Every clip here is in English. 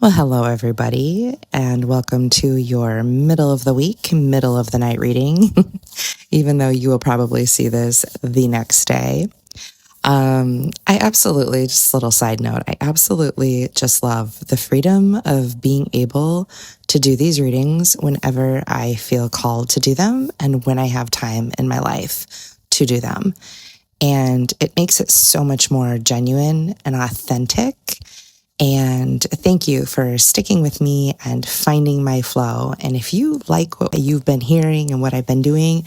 Well, hello, everybody, and welcome to your middle of the week, middle of the night reading, even though you will probably see this the next day. I absolutely, just a little side note, I absolutely just love the freedom of being able to do these readings whenever I feel called to do them and when I have time in my life to do them. And it makes it so much more genuine and authentic. And thank you for sticking with me and finding my flow. And if you like what you've been hearing and what I've been doing,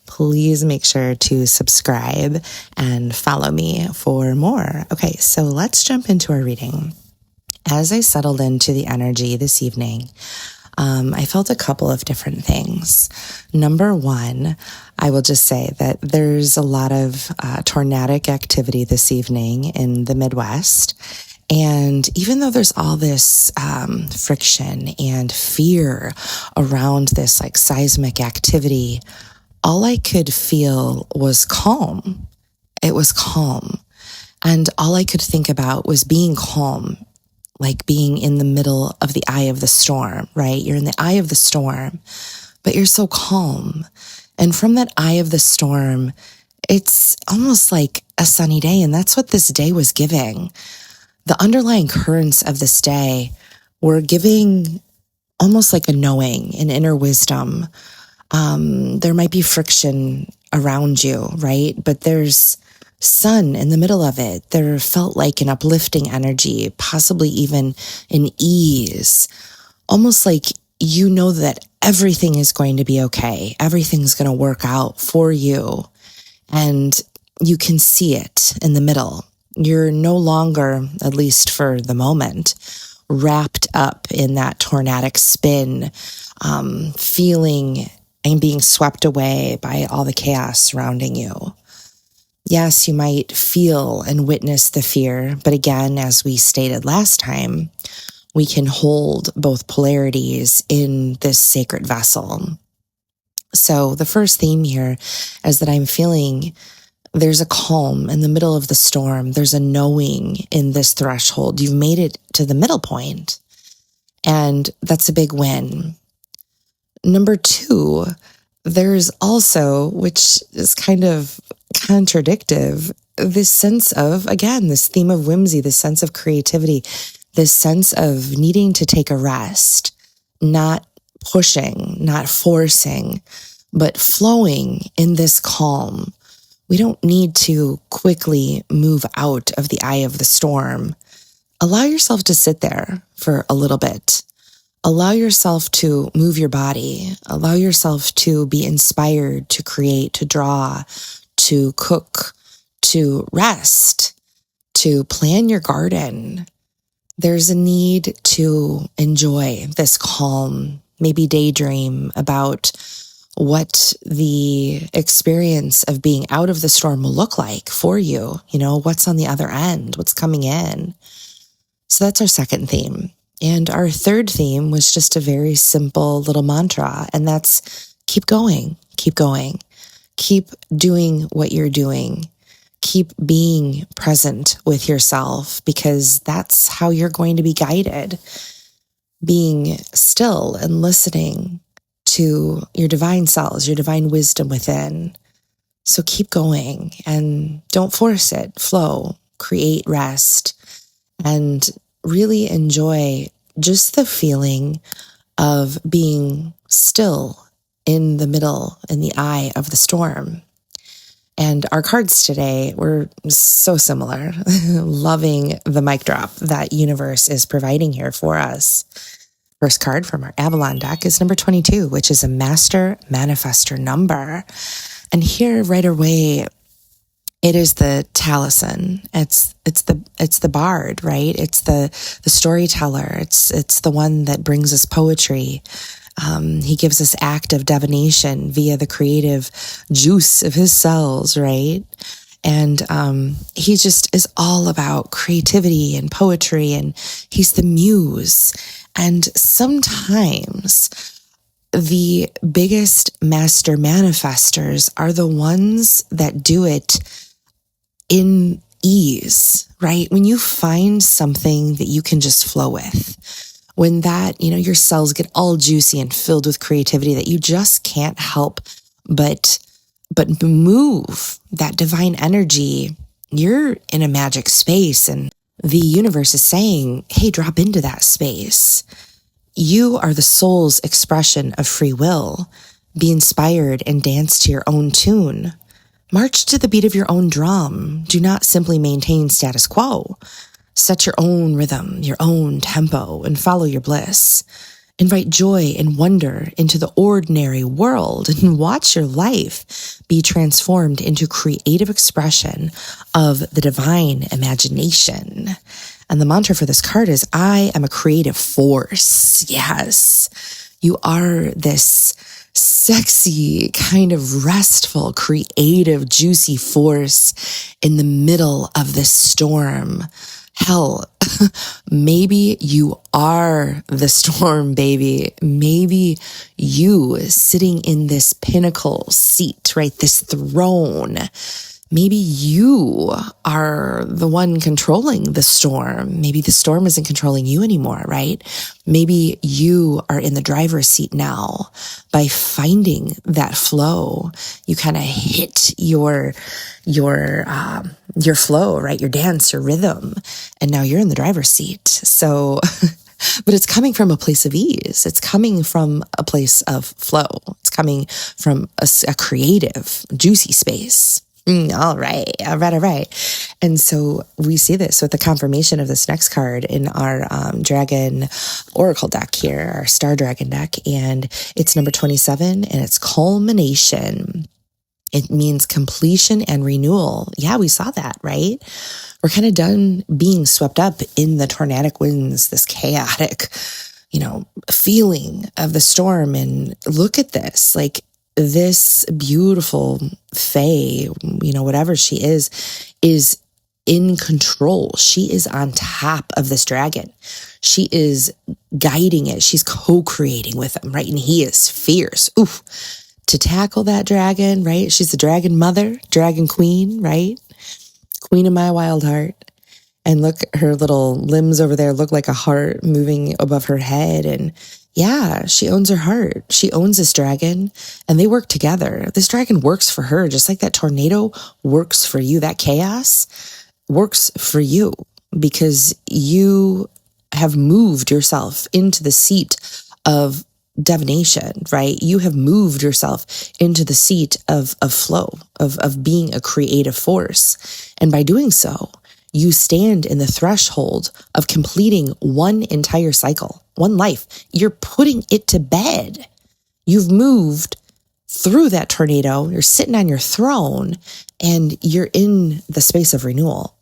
please make sure to subscribe and follow me for more. Okay, so let's jump into our reading. As I settled into the energy this evening, I felt a couple of different things. Number one, I will just say that there's a lot of tornadic activity this evening in the Midwest. And even though there's all this friction and fear around this like seismic activity, all I could feel was calm. It was calm. And all I could think about was being calm, like being in the middle of the eye of the storm, right? You're in the eye of the storm, but you're so calm. And from that eye of the storm, it's almost like a sunny day. And that's what this day was giving. The underlying currents of this day were giving almost like a knowing, an inner wisdom. There might be friction around you, right? But there's sun in the middle of it. There felt like an uplifting energy, possibly even an ease, almost like you know that everything is going to be okay. Everything's going to work out for you. And you can see it in the middle. You're no longer, at least for the moment, wrapped up in that tornadic spin, feeling and being swept away by all the chaos surrounding you. Yes, you might feel and witness the fear, but again, as we stated last time, we can hold both polarities in this sacred vessel. So the first theme here is that I'm feeling there's a calm in the middle of the storm. There's a knowing in this threshold. You've made it to the middle point, and that's a big win. Number two, there's also, which is kind of contradictive, this sense of, again, this theme of whimsy, this sense of creativity, this sense of needing to take a rest, not pushing, not forcing, but flowing in this calm. We don't need to quickly move out of the eye of the storm. Allow yourself to sit there for a little bit. Allow yourself to move your body. Allow yourself to be inspired, to create, to draw, to cook, to rest, to plan your garden. There's a need to enjoy this calm, maybe daydream about what the experience of being out of the storm will look like for you. You know, what's on the other end, what's coming in. So that's our second theme. And our third theme was just a very simple little mantra, and that's keep going, keep going, keep doing what you're doing, keep being present with yourself, because that's how you're going to be guided, being still and listening to your divine selves, your divine wisdom within. So keep going and don't force it. Flow, create, rest, and really enjoy just the feeling of being still in the middle, in the eye of the storm. And our cards today were so similar, loving the mic drop that universe is providing here for us. First card from our Avalon deck is number 22, which is a master manifestor number. And here, Rider-Waite, it is the talisman. It's the bard, right? It's the storyteller. It's the one that brings us poetry. He gives us active divination via the creative juice of his cells, right? And he just is all about creativity and poetry, and he's the muse. And sometimes the biggest master manifestors are the ones that do it in ease, right? When you find something that you can just flow with, when that, your cells get all juicy and filled with creativity that you just can't help but move that divine energy, you're in a magic space, and the universe is saying, hey, drop into that space. You are the soul's expression of free will. Be inspired and dance to your own tune. March to the beat of your own drum. Do not simply maintain status quo. Set your own rhythm, your own tempo, and follow your bliss. Invite joy and wonder into the ordinary world and watch your life be transformed into creative expression of the divine imagination. And the mantra for this card is, I am a creative force. Yes, you are this sexy, kind of restful, creative, juicy force in the middle of this storm. Hell, maybe you are the storm, baby. Maybe you sitting in this pinnacle seat, right? This throne. Maybe you are the one controlling the storm. Maybe the storm isn't controlling you anymore, right? Maybe you are in the driver's seat now. By finding that flow, you kind of hit your flow, right? Your dance, your rhythm. And now you're in the driver's seat. So, but it's coming from a place of ease. It's coming from a place of flow. It's coming from a creative, juicy space. All right. And so we see this with the confirmation of this next card in our Dragon Oracle deck here, our Star Dragon deck. And it's number 27, and it's culmination. It means completion and renewal. Yeah, we saw that, right? We're kind of done being swept up in the tornadic winds, this chaotic, feeling of the storm. And look at this, like this beautiful fae, whatever she is in control. She is on top of this dragon. She is guiding it. She's co-creating with him, right? And he is fierce. Oof. To tackle that dragon, right? She's the dragon mother, dragon queen, right? Queen of my wild heart. And look, her little limbs over there look like a heart moving above her head. And yeah, she owns her heart. She owns this dragon, and they work together. This dragon works for her, just like that tornado works for you. That chaos works for you because you have moved yourself into the seat of divination, right? You have moved yourself into the seat of flow, of being a creative force. And by doing so, you stand in the threshold of completing one entire cycle, one life. You're putting it to bed. You've moved through that tornado. You're sitting on your throne, and you're in the space of renewal.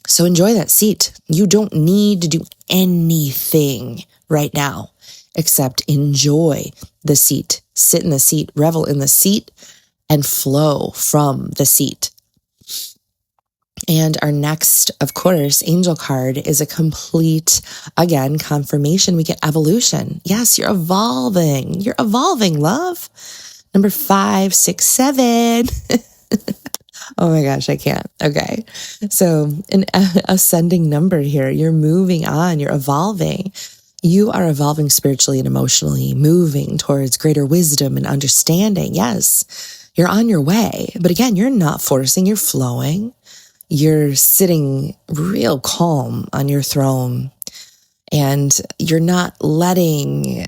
So enjoy that seat. You don't need to do anything right now except enjoy the seat, sit in the seat, revel in the seat, and flow from the seat. And our next, of course, angel card is a complete, again, confirmation. We get evolution. Yes, you're evolving. You're evolving, love. Number 5, 6, 7. Oh my gosh, I can't. Okay. So an ascending number here. You're moving on. You're evolving. You are evolving spiritually and emotionally, moving towards greater wisdom and understanding. Yes, you're on your way. But again, you're not forcing. You're flowing. You're sitting real calm on your throne, and you're not letting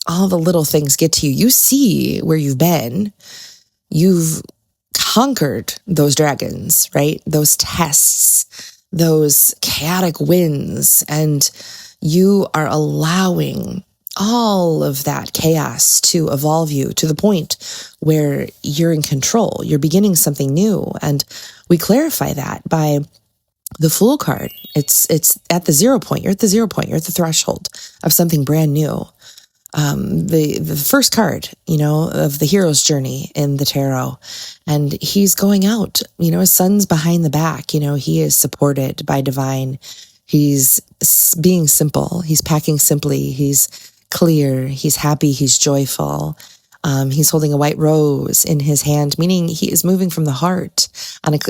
all the little things get to you. You see where you've been. You've conquered those dragons, right? Those tests, those chaotic winds, and you are allowing all of that chaos to evolve you to the point where you're in control. You're beginning something new. And we clarify that by the Fool card. It's at the 0 point. You're at the 0 point. You're at the threshold of something brand new. The first card, of the hero's journey in the tarot. And he's going out, his son's behind the back, he is supported by divine. He's being simple. He's packing simply. He's clear. He's happy. He's joyful. He's holding a white rose in his hand, meaning he is moving from the heart.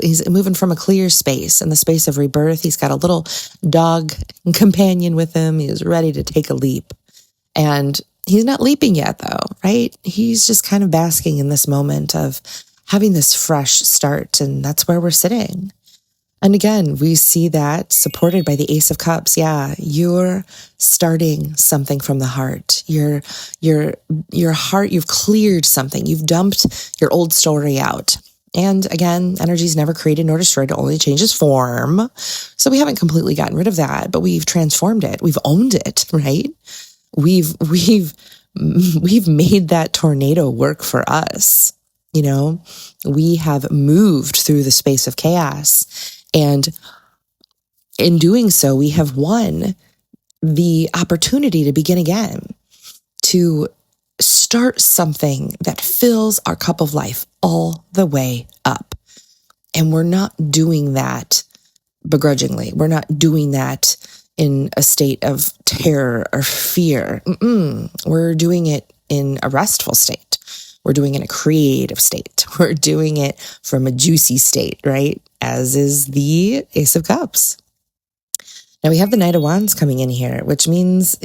He's moving from a clear space, in the space of rebirth. He's got a little dog companion with him. He is ready to take a leap. And he's not leaping yet, though, right? He's just kind of basking in this moment of having this fresh start. And that's where we're sitting. And again, we see that supported by the Ace of Cups. Yeah, you're starting something from the heart. Your heart, you've cleared something. You've dumped your old story out. And again, energy is never created nor destroyed. It only changes form. So we haven't completely gotten rid of that, but we've transformed it. We've owned it, right? We've made that tornado work for us. You know, we have moved through the space of chaos. And in doing so, we have won the opportunity to begin again, to start something that fills our cup of life all the way up. And we're not doing that begrudgingly. We're not doing that in a state of terror or fear. We're doing it in a restful state. We're doing it in a creative state. We're doing it from a juicy state, right? As is the Ace of Cups. Now we have the Knight of Wands coming in here, which means,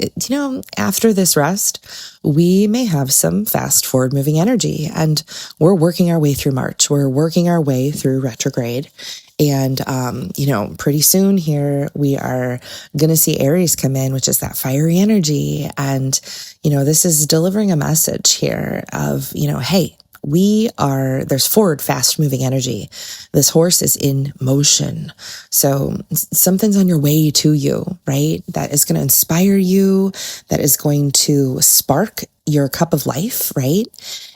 after this rest, we may have some fast forward moving energy, and we're working our way through March. We're working our way through retrograde. And, pretty soon here, we are going to see Aries come in, which is that fiery energy. And, this is delivering a message here of, hey, there's forward, fast moving energy. This horse is in motion. So something's on your way to you, right? That is going to inspire you. That is going to spark your cup of life, right?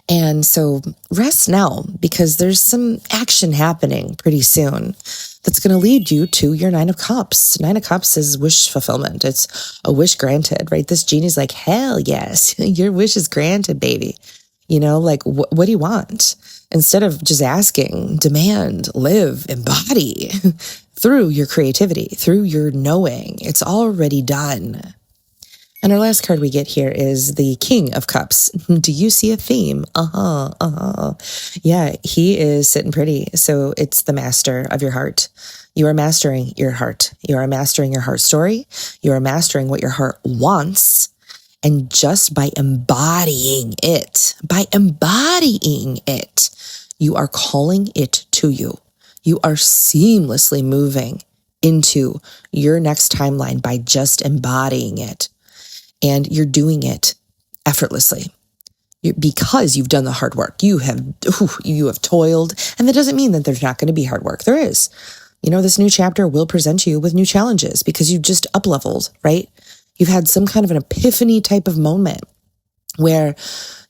And so rest now, because there's some action happening pretty soon that's going to lead you to your Nine of Cups. Nine of Cups is wish fulfillment. It's a wish granted, right? This genie's like, hell yes, your wish is granted, baby. What do you want? Instead of just asking, demand, live, embody through your creativity, through your knowing. It's already done. And our last card we get here is the King of Cups. Do you see a theme? Yeah, he is sitting pretty. So it's the master of your heart. You are mastering your heart. You are mastering your heart story. You are mastering what your heart wants. And just by embodying it, you are calling it to you. You are seamlessly moving into your next timeline by just embodying it. And you're doing it effortlessly because you've done the hard work. You have toiled. And that doesn't mean that there's not going to be hard work. There is. This new chapter will present you with new challenges because you just up-leveled, right? You've had some kind of an epiphany type of moment where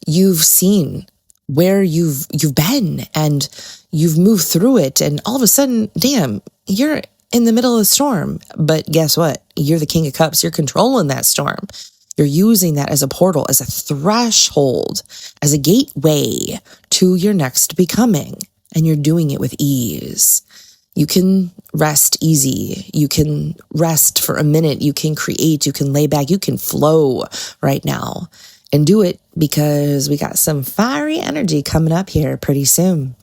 you've seen where you've been and you've moved through it. And all of a sudden, damn, you're in the middle of the storm. But guess what? You're the King of Cups. You're controlling that storm. You're using that as a portal, as a threshold, as a gateway to your next becoming. And you're doing it with ease. You can rest easy. You can rest for a minute. You can create. You can lay back. You can flow right now and do it because we got some fiery energy coming up here pretty soon.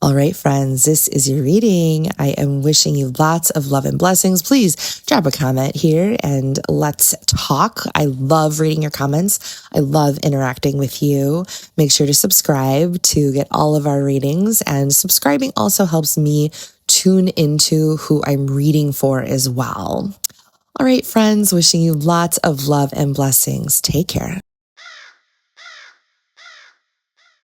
All right, friends, this is your reading. I am wishing you lots of love and blessings. Please drop a comment here and let's talk. I love reading your comments. I love interacting with you. Make sure to subscribe to get all of our readings, and subscribing also helps me tune into who I'm reading for as well. All right, friends, wishing you lots of love and blessings. Take care.